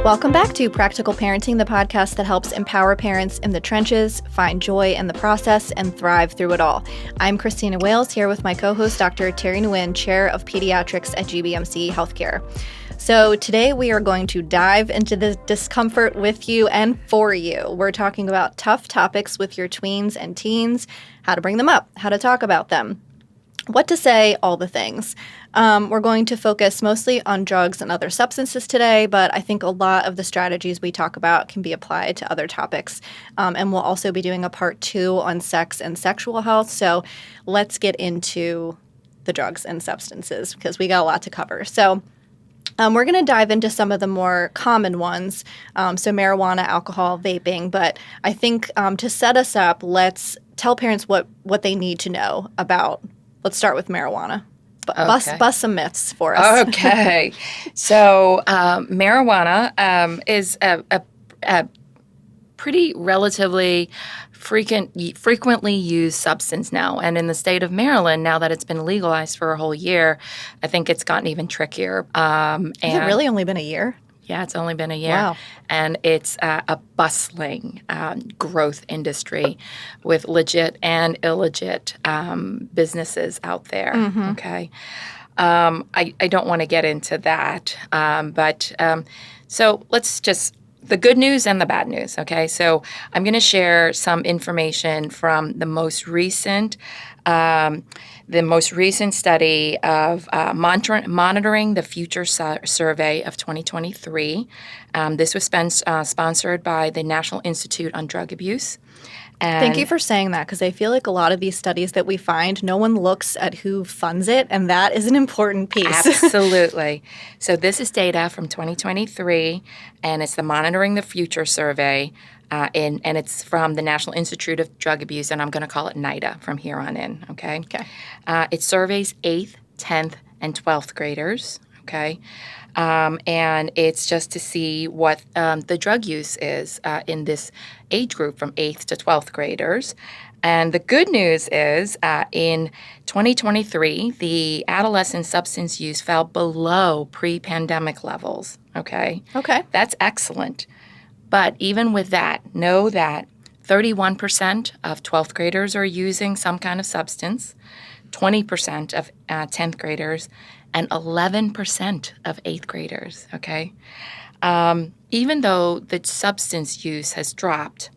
Welcome back to Practical Parenting, the podcast that helps empower parents in the trenches, find joy in the process, and thrive through it all. I'm Christina Wales, here with my co-host, Dr. Terry Nguyen, Chair of Pediatrics at GBMC Healthcare. So today we are going to dive into the discomfort with you and for you. We're talking about tough topics with your tweens and teens, how to bring them up, how to talk about them, what to say, all the things. We're going to focus mostly on drugs and other substances today, but I think a lot of the strategies we talk about can be applied to other topics. And we'll also be doing a part 2 on sex and sexual health. So let's get into the drugs and substances because we got a lot to cover. So we're going to dive into some of the more common ones, so marijuana, alcohol, vaping. But I think to set us up, let's tell parents what they need to know about. Let's start with marijuana. Bust some myths for us. Okay. So marijuana is a pretty relatively frequently used substance now. And in the state of Maryland, now that it's been legalized for a whole year, I think it's gotten even trickier. Has it really only been a year? Yeah, it's only been a year. Wow. And it's a bustling growth industry with legit and illegit businesses out there, okay? I don't want to get into that, but so let's just the good news and the bad news, okay? So I'm going to share some information from the most recent study of monitoring the future survey of 2023. This was sponsored by the National Institute on Drug Abuse. And thank you for saying that, because I feel like a lot of these studies that we find, no one looks at who funds it, and that is an important piece. Absolutely. So this is data from 2023, and it's the Monitoring the Future survey, and it's from the National Institute of Drug Abuse, and I'm going to call it NIDA from here on in, okay? Okay. It surveys 8th, 10th, and 12th graders, okay? And it's just to see what the drug use is in this age group from 8th to 12th graders. And the good news is in 2023, the adolescent substance use fell below pre-pandemic levels, okay? Okay. That's excellent. But even with that, know that 31% of 12th graders are using some kind of substance, 20% of 10th graders, and 11% of 8th graders, okay? Even though the substance use has dropped,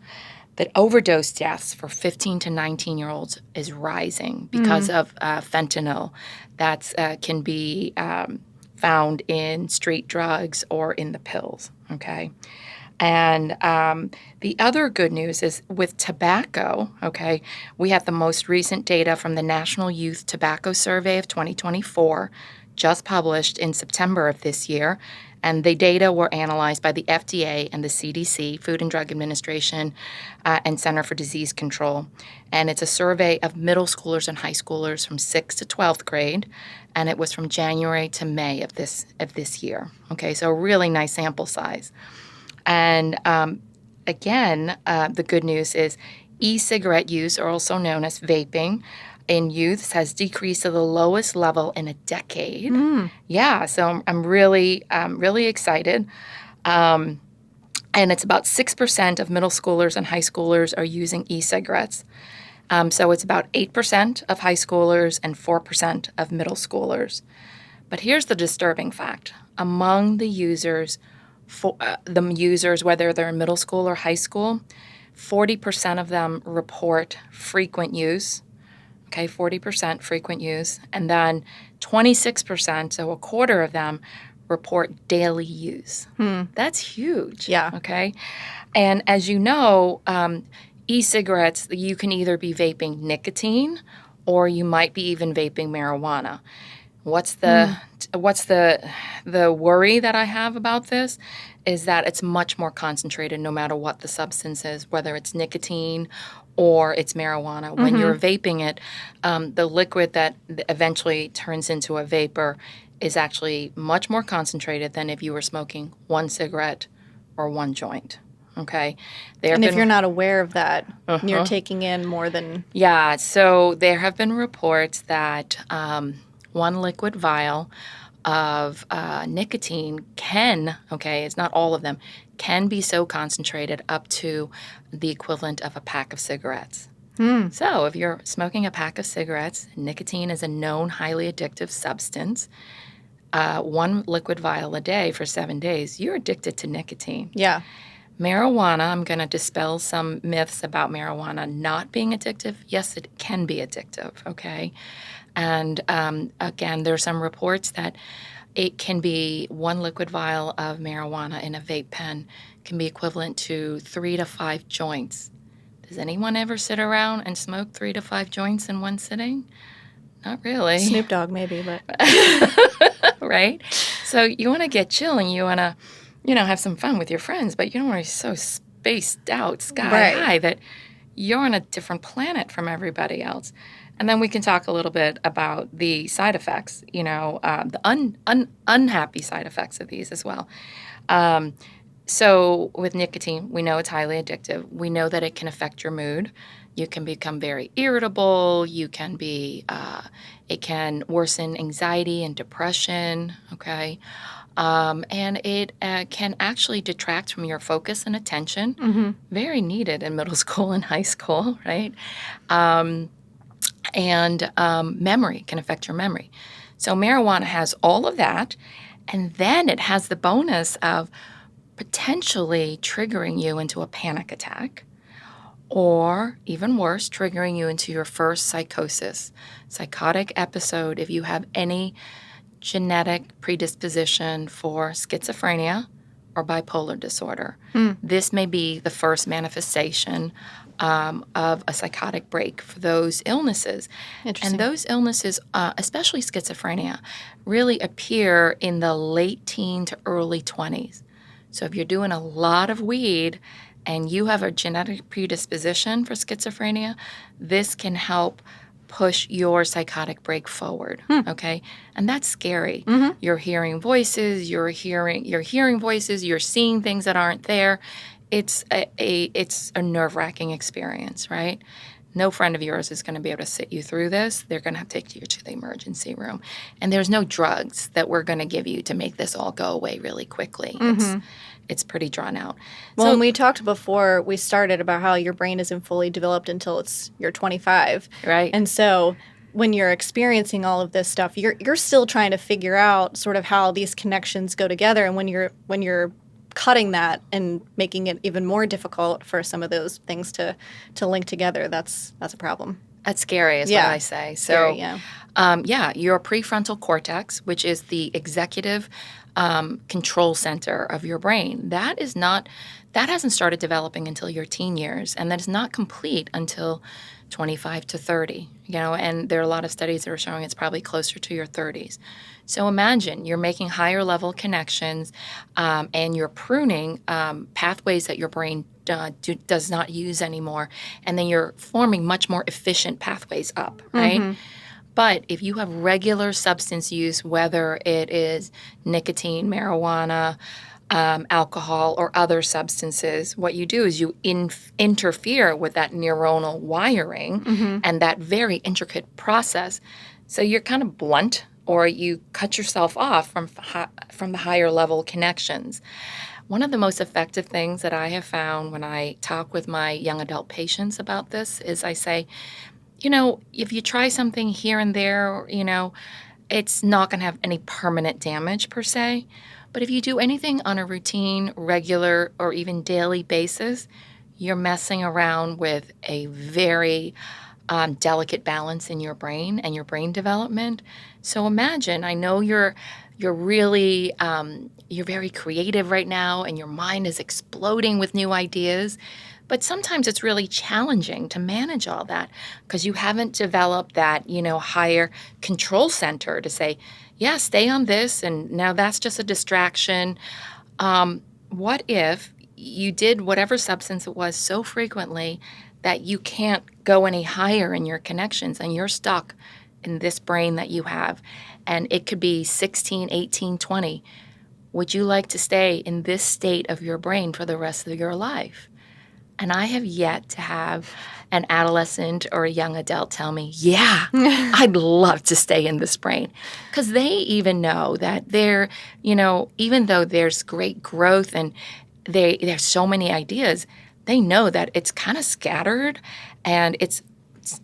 that overdose deaths for 15 to 19-year-olds is rising because of fentanyl that can be found in street drugs or in the pills, okay? And the other good news is with tobacco, okay, we have the most recent data from the National Youth Tobacco Survey of 2024, just published in September of this year. And the data were analyzed by the FDA and the CDC, Food and Drug Administration, and Center for Disease Control. And it's a survey of middle schoolers and high schoolers from 6th to 12th grade. And it was from January to May of this year. Okay, so a really nice sample size. And again, the good news is e-cigarette use, or also known as vaping, in youths has decreased to the lowest level in a decade. Yeah, so I'm really excited. And it's about 6% of middle schoolers and high schoolers are using e-cigarettes. So it's about 8% of high schoolers and 4% of middle schoolers. But here's the disturbing fact. Among the users, whether they're in middle school or high school, 40% of them report frequent use. Okay, 40% frequent use. And then 26%, so a quarter of them, report daily use. That's huge. Yeah. Okay. And as you know, e-cigarettes, you can either be vaping nicotine or you might be even vaping marijuana. What's the worry that I have about this is that it's much more concentrated no matter what the substance is, whether it's nicotine or it's marijuana. When you're vaping it, the liquid that eventually turns into a vapor is actually much more concentrated than if you were smoking one cigarette or one joint. Okay. And if you're not aware of that, you're taking in more than... Yeah. So there have been reports that one liquid vial of nicotine can, it's not all of them, can be so concentrated up to the equivalent of a pack of cigarettes. So if you're smoking a pack of cigarettes, nicotine is a known highly addictive substance. One liquid vial a day for 7 days, you're addicted to nicotine. Yeah. Marijuana, I'm going to dispel some myths about marijuana not being addictive. Yes, it can be addictive, okay? And again, there's some reports that it can be one liquid vial of marijuana in a vape pen can be equivalent to 3 to 5 joints. Does anyone ever sit around and smoke 3 to 5 joints in one sitting? Not really. Snoop Dogg maybe, but right? So you want to get chill and you want to, have some fun with your friends, but you don't want to be so spaced out, sky high that you're on a different planet from everybody else. And then we can talk a little bit about the side effects, the unhappy side effects of these as well. So with nicotine, we know it's highly addictive. We know that it can affect your mood. You can become very irritable. You can be, it can worsen anxiety and depression, okay? And it can actually detract from your focus and attention. Very needed in middle school and high school, right? And memory can affect your memory. So marijuana has all of that, and then it has the bonus of potentially triggering you into a panic attack, or even worse, triggering you into your first psychotic episode if you have any genetic predisposition for schizophrenia or bipolar disorder. This may be the first manifestation of a psychotic break for those illnesses. Interesting. And those illnesses, especially schizophrenia, really appear in the late teen to early 20s. So if you're doing a lot of weed and you have a genetic predisposition for schizophrenia, this can help push your psychotic break forward, okay? And that's scary. You're hearing voices, you're hearing voices, you're seeing things that aren't there. It's a nerve-wracking experience, right? No friend of yours is going to be able to sit you through this. They're going to have to take you to the emergency room. And there's no drugs that we're going to give you to make this all go away really quickly. It's pretty drawn out. Well, So, and we talked before we started about how your brain isn't fully developed until you're 25. right. And so when you're experiencing all of this stuff, you're still trying to figure out sort of how these connections go together. And when you're cutting that and making it even more difficult for some of those things to link together, that's a problem. That's scary is what I say. So, Scary, your prefrontal cortex, which is the executive control center of your brain, that hasn't started developing until your teen years, and that is not complete until 25 to 30, and there are a lot of studies that are showing it's probably closer to your 30s. So imagine you're making higher level connections and you're pruning pathways that your brain does not use anymore, and then you're forming much more efficient pathways up, right? But if you have regular substance use, whether it is nicotine, marijuana, alcohol, or other substances, what you do is you interfere with that neuronal wiring and that very intricate process. So you're kind of blunt, or you cut yourself off from the higher level connections. One of the most effective things that I have found when I talk with my young adult patients about this is I say, if you try something here and there, it's not going to have any permanent damage per se. But if you do anything on a routine, regular, or even daily basis, you're messing around with a very delicate balance in your brain and your brain development. So imagine, I know you're really, you're very creative right now and your mind is exploding with new ideas. But sometimes it's really challenging to manage all that because you haven't developed that, higher control center to say, yeah, stay on this, and now that's just a distraction. What if you did whatever substance it was so frequently that you can't go any higher in your connections and you're stuck in this brain that you have? And it could be 16, 18, 20. Would you like to stay in this state of your brain for the rest of your life? And I have yet to have an adolescent or a young adult tell me, yeah, I'd love to stay in this brain. Because they even know that even though there's great growth and there's so many ideas, they know that it's kind of scattered and it's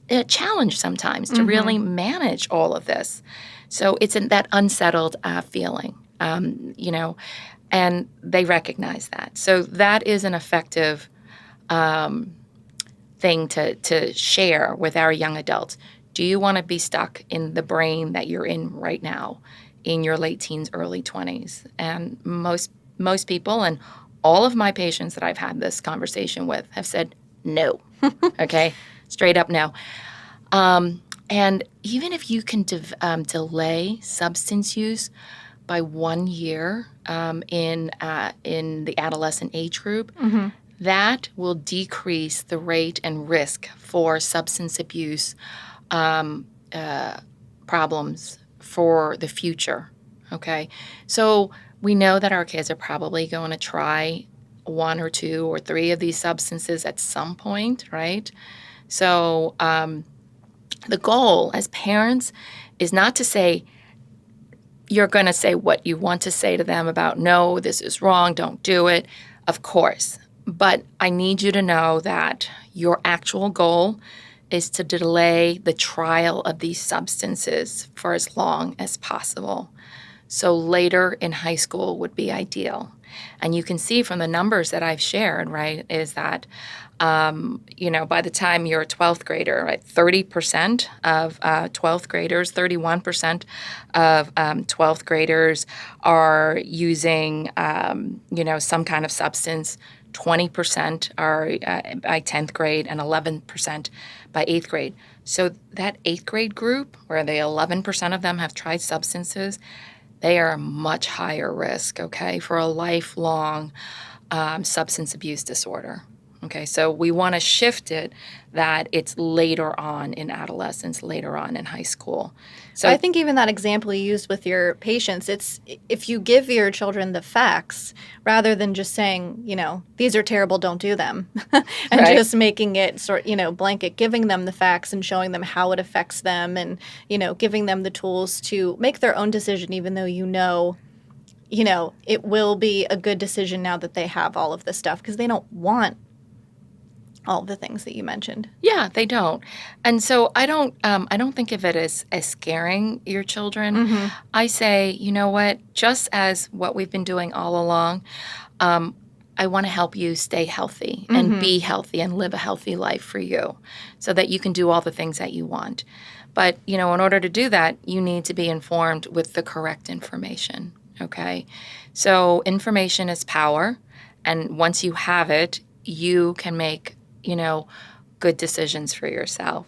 a challenge sometimes to really manage all of this. So it's in that unsettled feeling, and they recognize that. So that is an effective thing to share with our young adults. Do you want to be stuck in the brain that you're in right now in your late teens, early 20s? And most people and all of my patients that I've had this conversation with have said no. Okay? Straight up no. And even if you can delay substance use by 1 year in the adolescent age group, that will decrease the rate and risk for substance abuse problems for the future. Okay, so we know that our kids are probably going to try 1 or 2 or 3 of these substances at some point, right? So the goal as parents is not to say, you're going to say what you want to say to them about, no, this is wrong, don't do it, of course. But I need you to know that your actual goal is to delay the trial of these substances for as long as possible. So later in high school would be ideal. And you can see from the numbers that I've shared, right, is that, by the time you're a 12th grader, right, 30% of 12th graders, 31% of 12th graders are using, some kind of substance. 20% are by 10th grade and 11% by 8th grade. So that 8th grade group, where the 11% of them have tried substances, they are a much higher risk, okay, for a lifelong substance abuse disorder. Okay, so we want to shift it that it's later on in adolescence, later on in high school. So I think even that example you used with your patients, it's if you give your children the facts rather than just saying, these are terrible, don't do them, and right. just making it blanket, giving them the facts and showing them how it affects them and, giving them the tools to make their own decision, even though it will be a good decision now that they have all of this stuff because they don't want all the things that you mentioned. Yeah, they don't. And so I don't think of it as scaring your children. I say, you know what, just as what we've been doing all along, I want to help you stay healthy and be healthy and live a healthy life for you so that you can do all the things that you want. But, in order to do that, you need to be informed with the correct information, okay? So information is power, and once you have it, you can make good decisions for yourself.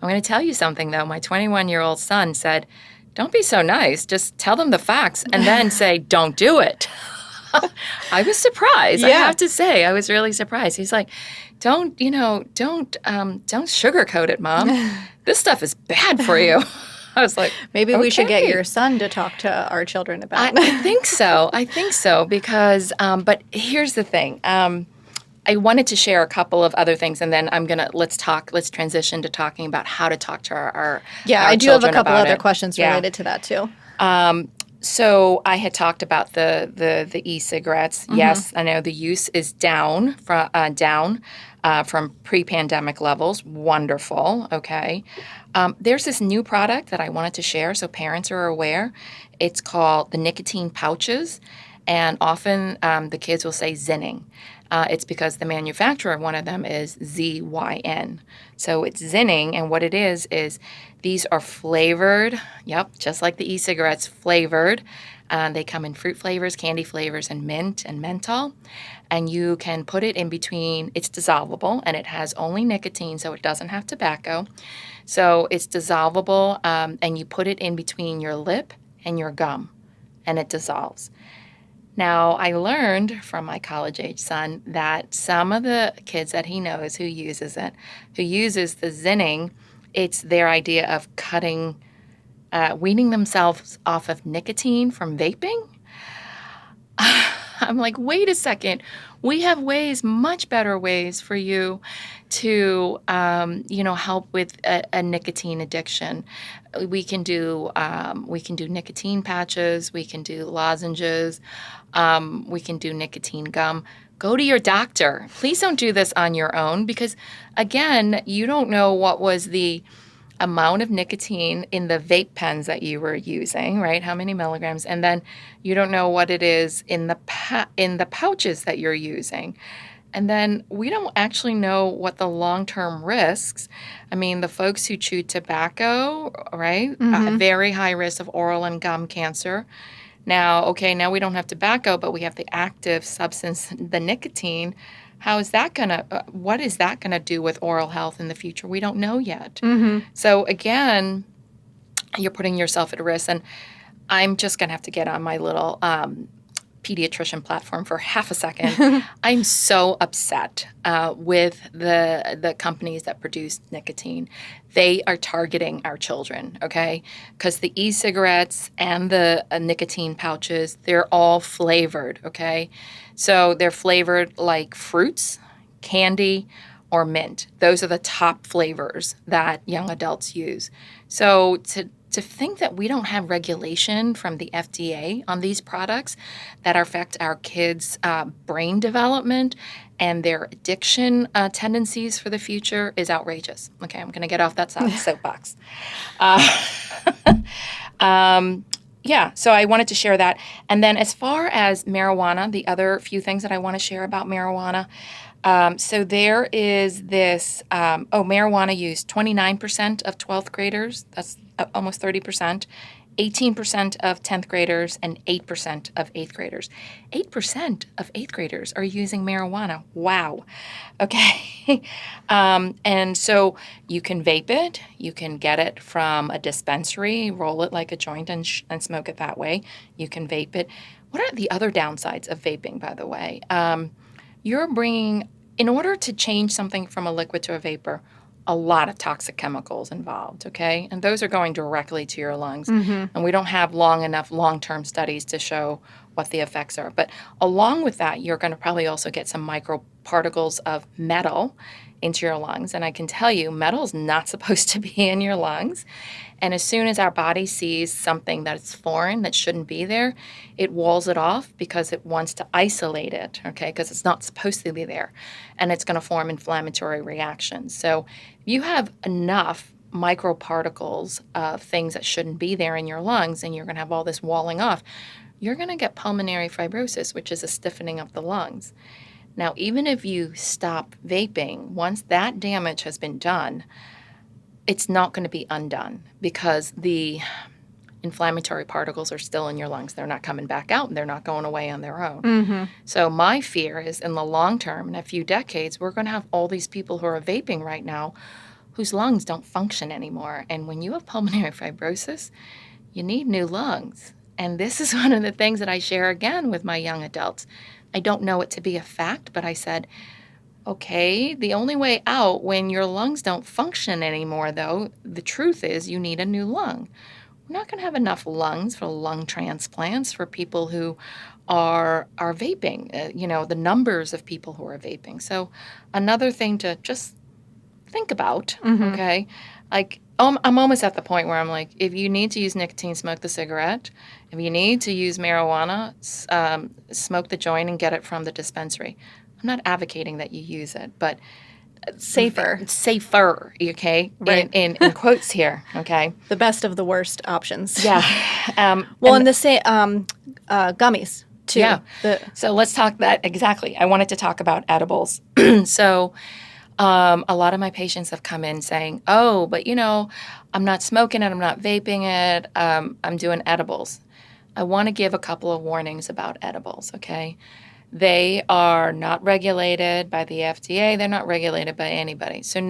I'm going to tell you something, though. My 21-year-old son said, don't be so nice. Just tell them the facts and then say, don't do it. I was surprised. Yeah. I have to say, I was really surprised. He's like, don't sugarcoat it, Mom. This stuff is bad for you. I was like, maybe we should get your son to talk to our children about it. I think so because, but here's the thing. I wanted to share a couple of other things, and then let's transition to talking about how to talk to our I do have a couple other it. questions related to that too. So I had talked about the e-cigarettes. Yes, I know the use is down from pre-pandemic levels. Wonderful. Okay. There's this new product that I wanted to share so parents are aware. It's called the nicotine pouches, and often the kids will say Zinning. It's because the manufacturer of one of them is ZYN. So it's Zinning, and what it is these are flavored, just like the e-cigarettes, flavored. They come in fruit flavors, candy flavors, and mint and menthol. And you can put it in between. It's dissolvable, and it has only nicotine, so it doesn't have tobacco. So it's dissolvable, and you put it in between your lip and your gum, and it dissolves. Now, I learned from my college-age son that some of the kids that he knows who uses the Zinning, it's their idea of weaning themselves off of nicotine from vaping. I'm like, wait a second. We have ways, much better ways for you to, help with a nicotine addiction. We can do nicotine patches. We can do lozenges. We can do nicotine gum. Go to your doctor. Please don't do this on your own because, again, you don't know what was the amount of nicotine in the vape pens that you were using, right? How many milligrams? And then you don't know what it is in the pouches that you're using. And then we don't actually know what the long-term risks. I mean, the folks who chew tobacco, right? Very high risk of oral and gum cancer. Now we don't have tobacco, but we have the active substance, the nicotine. What is that gonna do with oral health in the future? We don't know yet. So again, you're putting yourself at risk. And I'm just gonna have to get on my little pediatrician platform for half a second. I'm so upset with the companies that produce nicotine. They are targeting our children, okay? Because the e-cigarettes and the nicotine pouches, they're all flavored, okay? So they're flavored like fruits, candy, or mint. Those are the top flavors that young adults use. So to think that we don't have regulation from the FDA on these products that affect our kids' brain development and their addiction tendencies for the future is outrageous. Okay, I'm going to get off that soapbox. So I wanted to share that. And then as far as marijuana, the other few things that I want to share about marijuana. So there is this, marijuana use, 29% of 12th graders, that's almost 30%, 18% of 10th graders, and 8% of 8th graders. 8% of 8th graders are using marijuana. Wow. Okay. And so you can vape it. You can get it from a dispensary, roll it like a joint and smoke it that way. You can vape it. What are the other downsides of vaping, by the way? In order to change something from a liquid to a vapor, a lot of toxic chemicals involved, okay? And those are going directly to your lungs. And we don't have enough long-term studies to show what the effects are. But along with that, you're going to probably also get some microparticles of metal into your lungs. And I can tell you, metal is not supposed to be in your lungs. And as soon as our body sees something that's foreign, that shouldn't be there, it walls it off because it wants to isolate it, okay, because it's not supposed to be there. And it's going to form inflammatory reactions. So if you have enough microparticles of things that shouldn't be there in your lungs and you're going to have all this walling off, you're going to get pulmonary fibrosis, which is a stiffening of the lungs. Now, even if you stop vaping, once that damage has been done, it's not going to be undone because the inflammatory particles are still in your lungs. They're not coming back out and they're not going away on their own. So my fear is in the long term, in a few decades, we're going to have all these people who are vaping right now whose lungs don't function anymore. And when you have pulmonary fibrosis, you need new lungs. And this is one of the things that I share again with my young adults. I don't know it to be a fact, but I said, okay, the only way out when your lungs don't function anymore, though, the truth is you need a new lung. We're not going to have enough lungs for lung transplants for people who are vaping, the numbers of people who are vaping. So another thing to just think about, okay? Like, I'm almost at the point where I'm like, if you need to use nicotine, smoke the cigarette. If you need to use marijuana, smoke the joint and get it from the dispensary. I'm not advocating that you use it, but Safer, okay? Right. In quotes here, okay? the best of the worst options. Yeah. And the same gummies too. Yeah. So let's talk that exactly. I wanted to talk about edibles. So a lot of my patients have come in saying, oh, but I'm not smoking it, I'm not vaping it, I'm doing edibles. I want to give a couple of warnings about edibles, okay? They are not regulated by the FDA. They're not regulated by anybody. So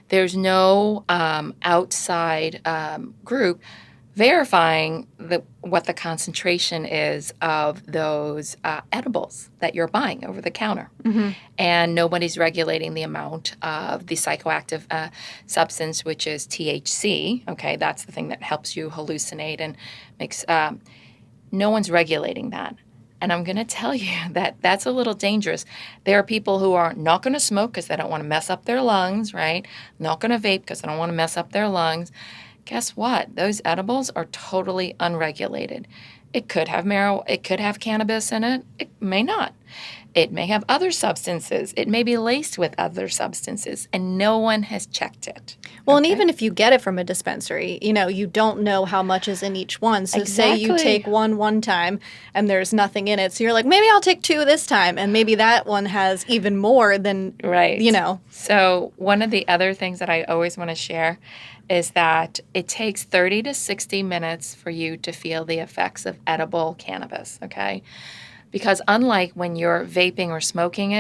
there's no outside group verifying what the concentration is of those edibles that you're buying over the counter. And nobody's regulating the amount of the psychoactive substance, which is THC. Okay, that's the thing that helps you hallucinate and makes no one's regulating that. And I'm going to tell you that that's a little dangerous. There are people who are not going to smoke because they don't want to mess up their lungs, right? Not going to vape because they don't want to mess up their lungs. Guess what? Those edibles are totally unregulated. It could have it could have cannabis in it. It may not. It may have other substances. It may be laced with other substances, and no one has checked it. Well, and even if you get it from a dispensary, you don't know how much is in each one. So say you take one time and there's nothing in it. So you're like, maybe I'll take 2 this time. And maybe that one has even more than, right. So one of the other things that I always want to share is that it takes 30 to 60 minutes for you to feel the effects of edible cannabis, okay? Because unlike when you're vaping or smoking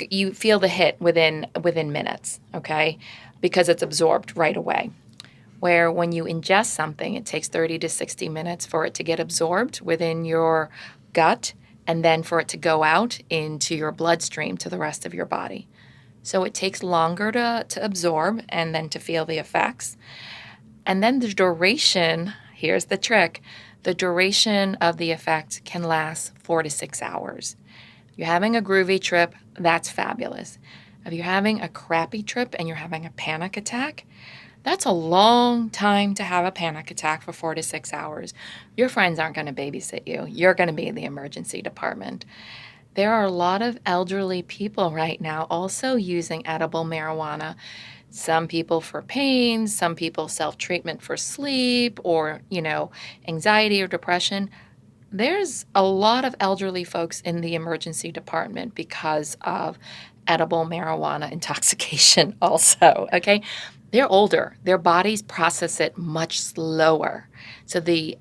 you feel the hit within minutes, okay? Because it's absorbed right away. Where when you ingest something, it takes 30 to 60 minutes for it to get absorbed within your gut and then for it to go out into your bloodstream to the rest of your body. So it takes longer to absorb and then to feel the effects. And then the duration, here's the trick, the duration of the effect can last 4 to 6 hours. If you're having a groovy trip, that's fabulous. If you're having a crappy trip and you're having a panic attack, that's a long time to have a panic attack for 4 to 6 hours. Your friends aren't going to babysit you. You're going to be in the emergency department. There are a lot of elderly people right now also using edible marijuana. Some people for pain, some people self-treatment for sleep or, anxiety or depression. There's a lot of elderly folks in the emergency department because of edible marijuana intoxication also, okay? They're older. Their bodies process it much slower. So the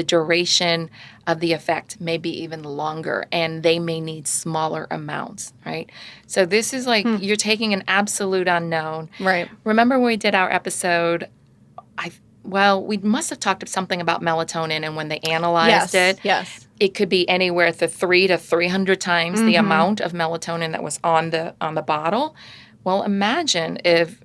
duration of the effect may be even longer, and they may need smaller amounts, right? So this is like you're taking an absolute unknown. Right. Remember when we did our episode, we must have talked something about melatonin, and when they analyzed yes. It could be anywhere to 300 to 300 times the amount of melatonin that was on the bottle. Well, imagine if,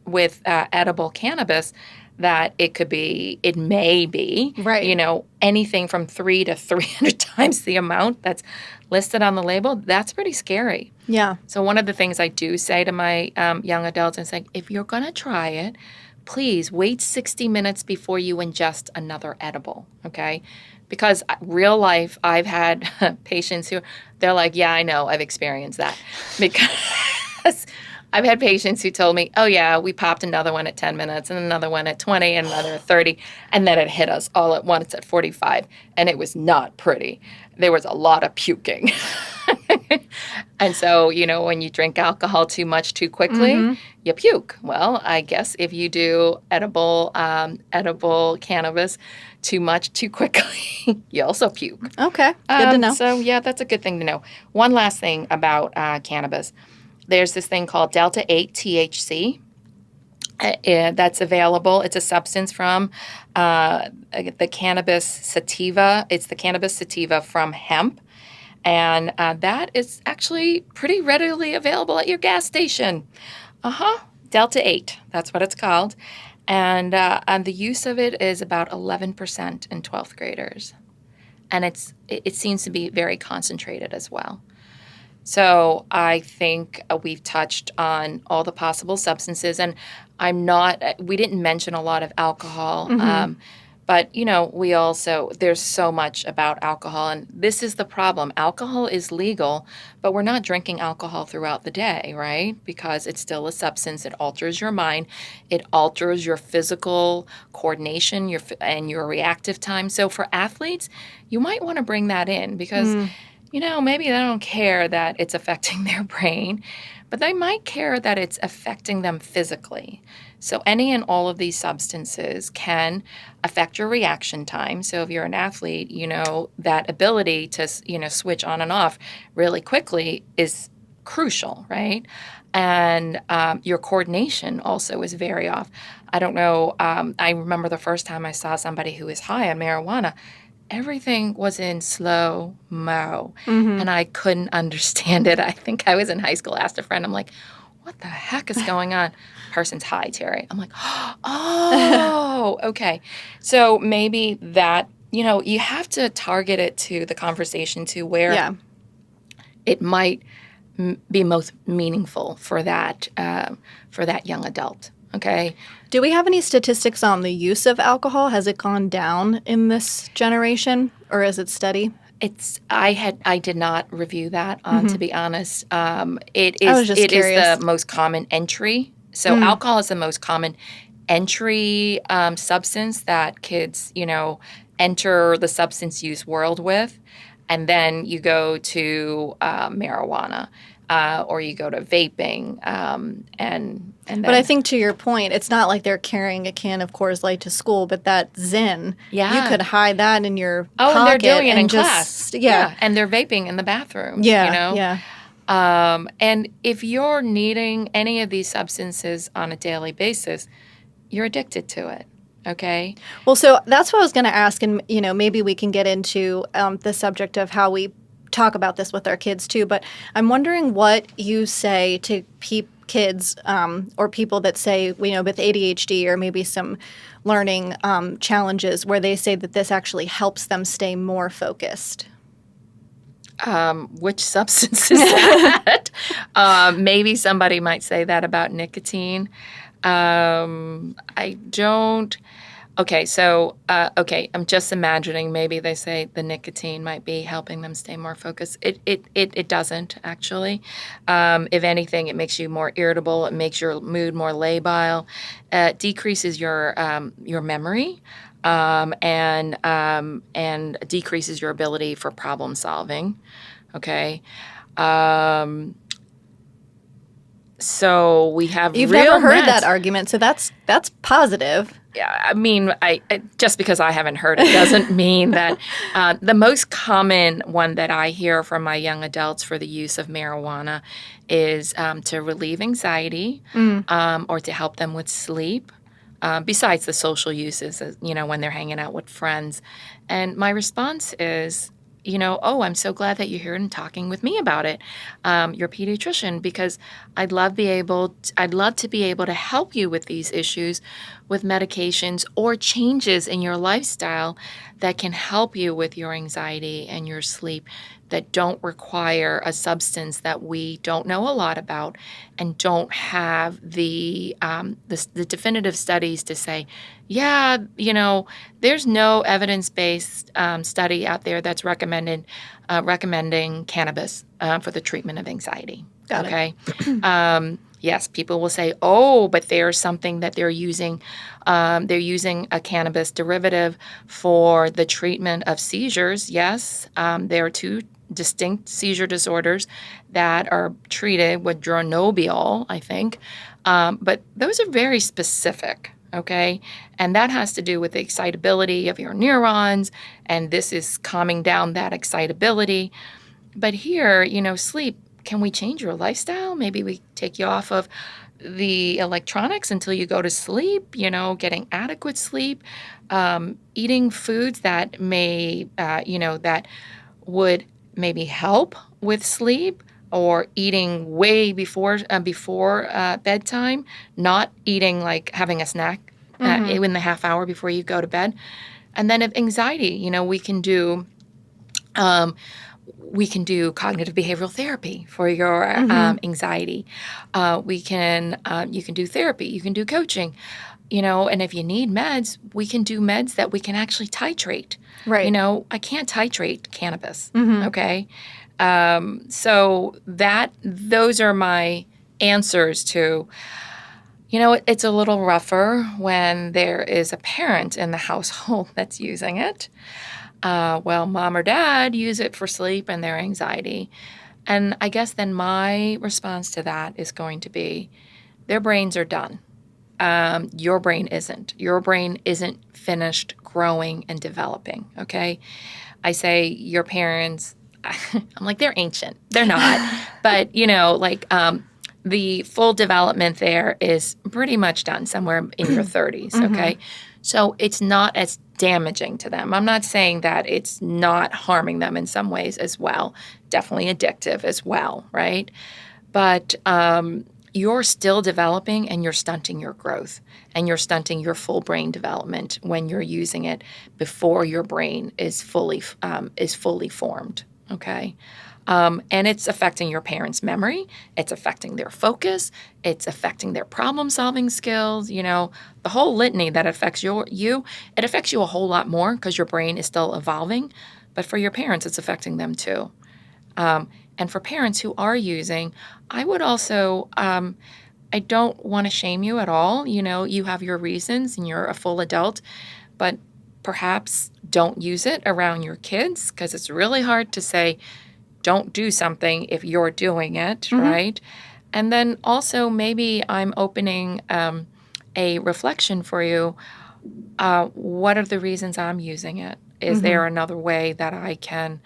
with edible cannabis, that it may be, right. Anything from 300 to 300 times the amount that's listed on the label. That's pretty scary. Yeah. So one of the things I do say to my young adults is like, if you're going to try it, please wait 60 minutes before you ingest another edible, okay? Because real life, I've had patients they're like, yeah, I know, I've experienced that. Because I've had patients who told me, oh, yeah, we popped another one at 10 minutes and another one at 20 and another at 30, and then it hit us all at once at 45, and it was not pretty. There was a lot of puking. And so, when you drink alcohol too much too quickly, you puke. Well, I guess if you do edible cannabis too much too quickly, you also puke. Okay, good to know. So, yeah, that's a good thing to know. One last thing about cannabis. There's this thing called delta-8 THC. That's available. It's a substance from the cannabis sativa. It's the cannabis sativa from hemp. And that is actually pretty readily available at your gas station. Delta-8, that's what it's called. And the use of it is about 11% in 12th graders. And it seems to be very concentrated as well. So I think we've touched on all the possible substances, and we didn't mention a lot of alcohol, but, there's so much about alcohol, and this is the problem. Alcohol is legal, but we're not drinking alcohol throughout the day, right? Because it's still a substance. It alters your mind. It alters your physical coordination and your reactive time. So for athletes, you might want to bring that in because maybe they don't care that it's affecting their brain, but they might care that it's affecting them physically. So any and all of these substances can affect your reaction time. So if you're an athlete, that ability to, switch on and off really quickly is crucial, right? And your coordination also is very off. I don't know. I remember the first time I saw somebody who was high on marijuana. Everything was in slow-mo, and I couldn't understand it. I think I was in high school, asked a friend, I'm like, what the heck is going on? Person's high, Terry. I'm like, oh, okay. So maybe that, you have to target it to the conversation to where it might be most meaningful for that young adult. Okay. Do we have any statistics on the use of alcohol? Has it gone down in this generation, or is it steady? I did not review that, to be honest. It I was just is curious. the most common entry. So alcohol is the most common entry substance that kids, enter the substance use world with. And then you go to marijuana, or you go to vaping, and then. But I think to your point, it's not like they're carrying a can of Coors Light to school, but that Zyn, you could hide that in your pocket. And they're doing it in just, class. Yeah. And they're vaping in the bathroom. Yeah. And if you're needing any of these substances on a daily basis, you're addicted to it. Okay. Well, so that's what I was going to ask, and maybe we can get into the subject of how we talk about this with our kids too. But I'm wondering what you say to kids or people that say, with ADHD or maybe some learning challenges, where they say that this actually helps them stay more focused. Which substance is that? Maybe somebody might say that about nicotine. I don't. Okay, so, I'm just imagining maybe they say the nicotine might be helping them stay more focused. It doesn't, actually. If anything, it makes you more irritable. It makes your mood more labile. It decreases your memory, and decreases your ability for problem solving. Okay. So we have You've real never heard meds. that argument, so that's positive. Yeah, I mean, I just because I haven't heard it doesn't mean that. The most common one that I hear from my young adults for the use of marijuana is to relieve anxiety, or to help them with sleep. Besides the social uses, when they're hanging out with friends. And my response is, I'm so glad that you're here and talking with me about it. You're a pediatrician, because I'd love to be able to help you with these issues, with medications or changes in your lifestyle that can help you with your anxiety and your sleep, that don't require a substance that we don't know a lot about and don't have the definitive studies to say, yeah, there's no evidence-based study out there that's recommending cannabis for the treatment of anxiety. Got it. Yes, people will say, oh, but there's something that they're using. They're using a cannabis derivative for the treatment of seizures. Yes, there are two distinct seizure disorders that are treated with dronabinol, I think. But those are very specific, okay? And that has to do with the excitability of your neurons, and this is calming down that excitability. But here, sleep, can we change your lifestyle? Maybe we take you off of the electronics until you go to sleep, getting adequate sleep, eating foods that may, that would maybe help with sleep, or eating way before bedtime, not eating like having a snack in the half hour before you go to bed. And then if anxiety, we can do cognitive behavioral therapy for your anxiety. You can do therapy. You can do coaching. And if you need meds, we can do meds that we can actually titrate. Right. I can't titrate cannabis. Okay. So those are my answers to, it's a little rougher when there is a parent in the household that's using it. Well, mom or dad use it for sleep and their anxiety. And I guess then my response to that is going to be, their brains are done. Your brain isn't. Your brain isn't finished growing and developing, okay? I say your parents, I'm like, they're ancient. They're not. But, the full development there is pretty much done somewhere in your 30s, okay? So it's not as damaging to them. I'm not saying that it's not harming them in some ways as well. Definitely addictive as well, right? But, you're still developing and you're stunting your growth and you're stunting your full brain development when you're using it before your brain is fully formed. Okay. And it's affecting your parents' memory. It's affecting their focus. It's affecting their problem-solving skills. The whole litany that affects you, it affects you a whole lot more because your brain is still evolving. But for your parents, it's affecting them too. And for parents who are using, I would also, I don't want to shame you at all. You have your reasons and you're a full adult, but perhaps don't use it around your kids because it's really hard to say, don't do something if you're doing it, right? And then also maybe I'm opening a reflection for you. What are the reasons I'm using it? Is there another way that I can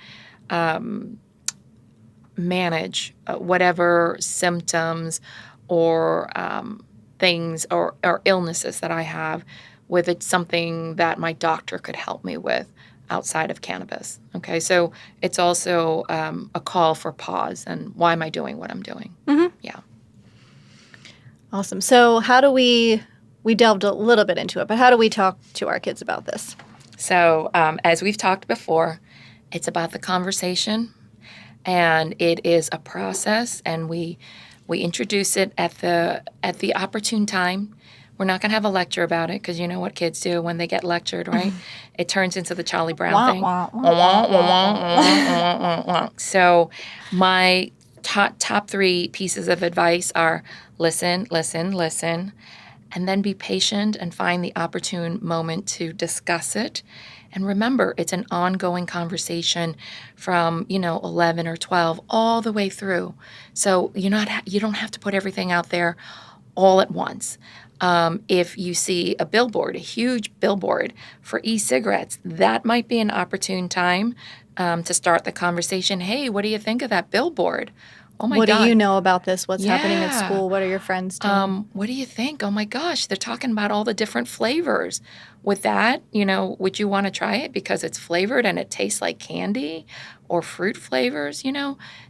manage whatever symptoms or things or illnesses that I have with it, something that my doctor could help me with outside of cannabis. Okay, so it's also a call for pause and why am I doing what I'm doing? Yeah. Awesome. So how do we delved a little bit into it, but how do we talk to our kids about this? So as we've talked before, it's about the conversation. And it is a process, and we introduce it at the opportune time. We're not going to have a lecture about it because you know what kids do when they get lectured, right? It turns into the Charlie Brown thing. So my top 3 pieces of advice are listen, listen, listen, and then be patient and find the opportune moment to discuss it. And remember, it's an ongoing conversation from, 11 or 12 all the way through. So you don't have to put everything out there all at once. If you see a huge billboard for e-cigarettes, that might be an opportune time to start the conversation. Hey, what do you think of that billboard? Oh my God. What do you know about this? What's happening at school? What are your friends doing? What do you think? Oh my gosh, they're talking about all the different flavors. With that, would you want to try it because it's flavored and it tastes like candy or fruit flavors?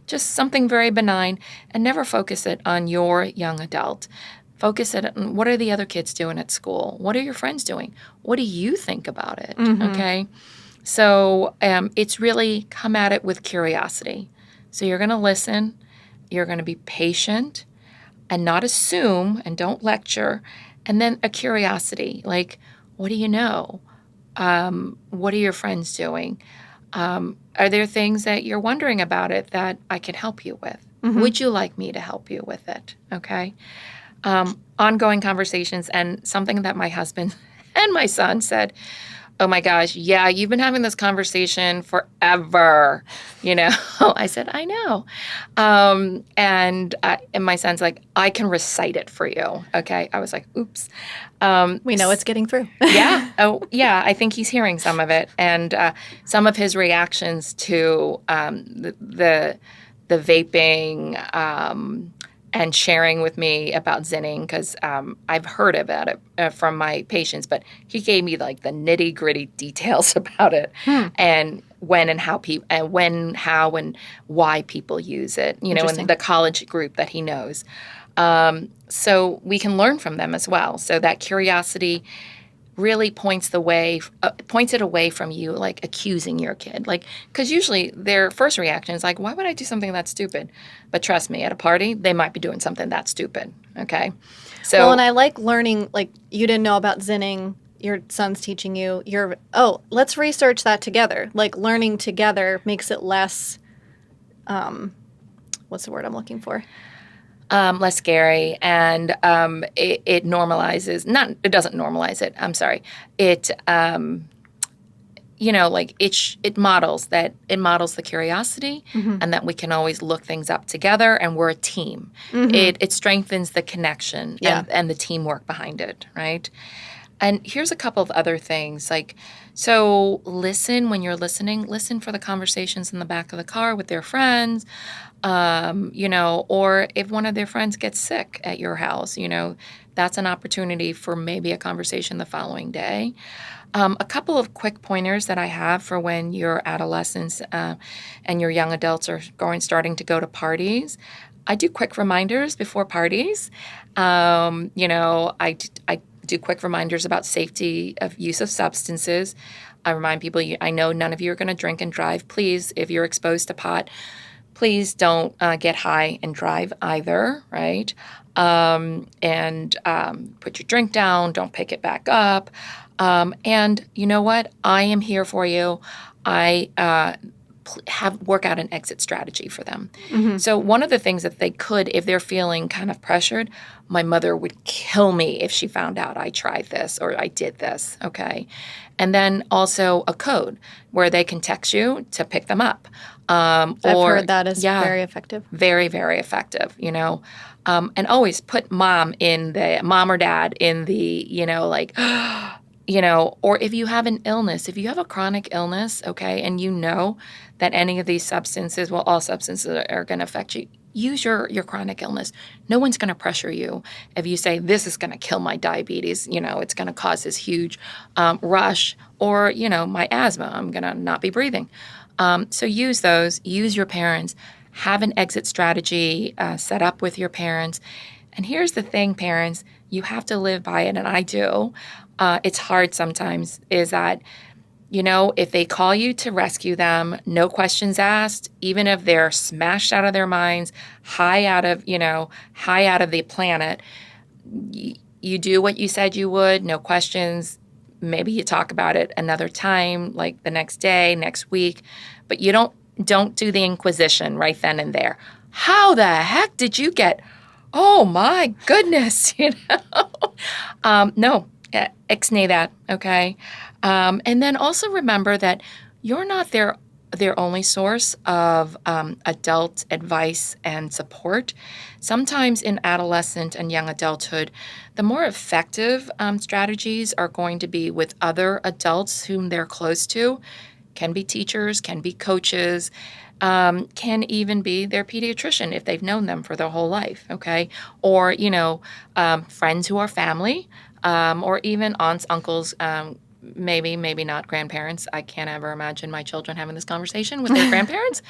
Just something very benign, and never focus it on your young adult. Focus it on what are the other kids doing at school? What are your friends doing? What do you think about it? Okay. So it's really come at it with curiosity. So you're going to listen. You're going to be patient and not assume and don't lecture. And then a curiosity, like, what do you know? What are your friends doing? Are there things that you're wondering about it that I can help you with? Would you like me to help you with it? Okay. Ongoing conversations, and something that my husband and my son said, oh my gosh, yeah, you've been having this conversation forever. I said, I know. And my son's like, I can recite it for you. Okay. I was like, oops. We know it's getting through. Yeah. Oh, yeah. I think he's hearing some of it. And some of his reactions to the vaping and sharing with me about zinning, because I've heard about it from my patients, but he gave me like the nitty gritty details about it and when and how how and why people use it, in the college group that he knows. So we can learn from them as well. So that curiosity really points it away from you, like accusing your kid. Like, because usually their first reaction is like, why would I do something that stupid? But trust me, at a party, they might be doing something that stupid. Okay. So, well, and I like learning, like, you didn't know about zinning. Your son's teaching you. Let's research that together. Like, learning together makes it less, what's the word I'm looking for? Less scary, and it normalizes. It doesn't normalize it. I'm sorry. It it models that. It models the curiosity, and that we can always look things up together, and we're a team. It strengthens the connection and the teamwork behind it, right? And here's a couple of other things. So listen when you're listening. Listen for the conversations in the back of the car with their friends, or if one of their friends gets sick at your house, that's an opportunity for maybe a conversation the following day. A couple of quick pointers that I have for when your adolescents and your young adults are starting to go to parties. I do quick reminders before parties. I do quick reminders about safety of use of substances. I remind people, I know none of you are going to drink and drive. Please, if you're exposed to pot, please don't get high and drive either, right? Put your drink down. Don't pick it back up. And you know what? I am here for you. I work out an exit strategy for them. Mm-hmm. So one of the things that they could, if they're feeling kind of pressured, my mother would kill me if she found out I tried this or I did this, okay? And then also a code where they can text you to pick them up. I've heard that is very effective. Very, very effective, and always put mom or dad in the, or if you have an illness, if you have a chronic illness, okay, and that any of these substances, all substances are going to affect you, use your chronic illness. No one's going to pressure you. If you say, this is going to kill my diabetes, it's going to cause this huge rush, or, my asthma, I'm going to not be breathing. So use those, use your parents, have an exit strategy set up with your parents. And here's the thing, parents, you have to live by it, and I do. It's hard sometimes, is that, if they call you to rescue them, no questions asked, even if they're smashed out of their minds, high out of the planet, you do what you said you would, no questions. Maybe you talk about it another time, like the next day, next week, but you don't do the inquisition right then and there. How the heck did you get, oh my goodness, no. Ixnay that, okay? And then also remember that you're not their only source of adult advice and support. Sometimes in adolescent and young adulthood, the more effective strategies are going to be with other adults whom they're close to. Can be teachers, can be coaches, can even be their pediatrician if they've known them for their whole life, okay? Or, friends who are family, or even aunts, uncles, maybe not grandparents. I can't ever imagine my children having this conversation with their grandparents.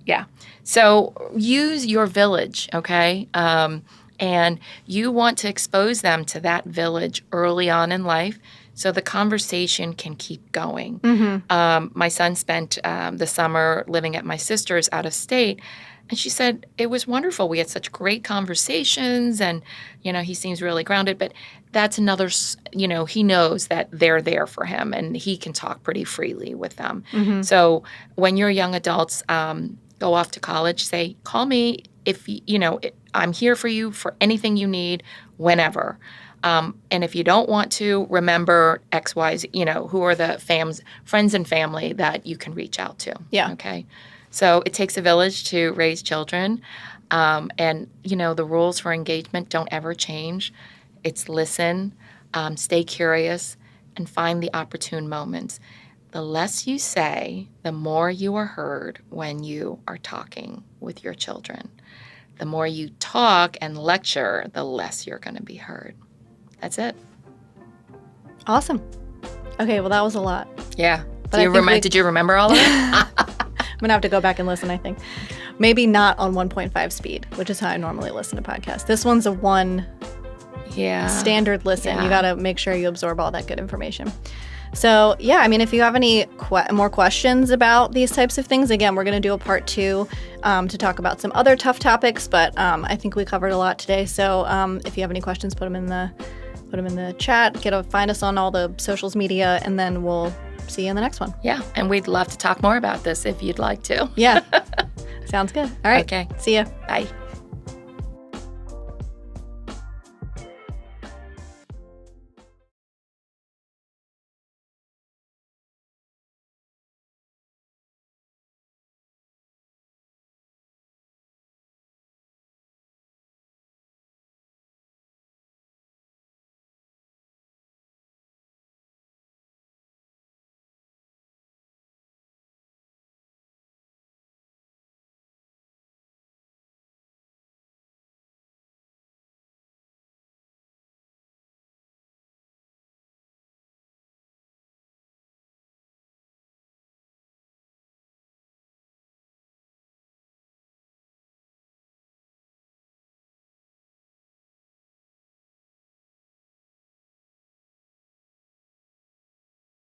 Yeah. So use your village, okay? And you want to expose them to that village early on in life so the conversation can keep going. Mm-hmm. My son spent the summer living at my sister's out of state, and she said, it was wonderful. We had such great conversations, and, he seems really grounded. But that's another, he knows that they're there for him, and he can talk pretty freely with them. Mm-hmm. So when your young adults go off to college, say, call me if, I'm here for you for anything you need, whenever. And if you don't want to, remember X, Y, Z, who are the friends and family that you can reach out to. Yeah. Okay. So it takes a village to raise children. And, the rules for engagement don't ever change. It's listen, stay curious, and find the opportune moments. The less you say, the more you are heard when you are talking with your children. The more you talk and lecture, the less you're going to be heard. That's it. Awesome. Okay, well, that was a lot. Yeah. Did you remember all of it? I'm going to have to go back and listen, I think. Maybe not on 1.5 speed, which is how I normally listen to podcasts. This one's a one standard listen. Yeah. You got to make sure you absorb all that good information. So, if you have any more questions about these types of things, again, we're going to do a part 2 to talk about some other tough topics, but I think we covered a lot today. So if you have any questions, put them in the chat, find us on all the socials media, and then we'll see you in the next one. Yeah, and we'd love to talk more about this if you'd like to. Yeah. Sounds good. All right. Okay. See ya. Bye.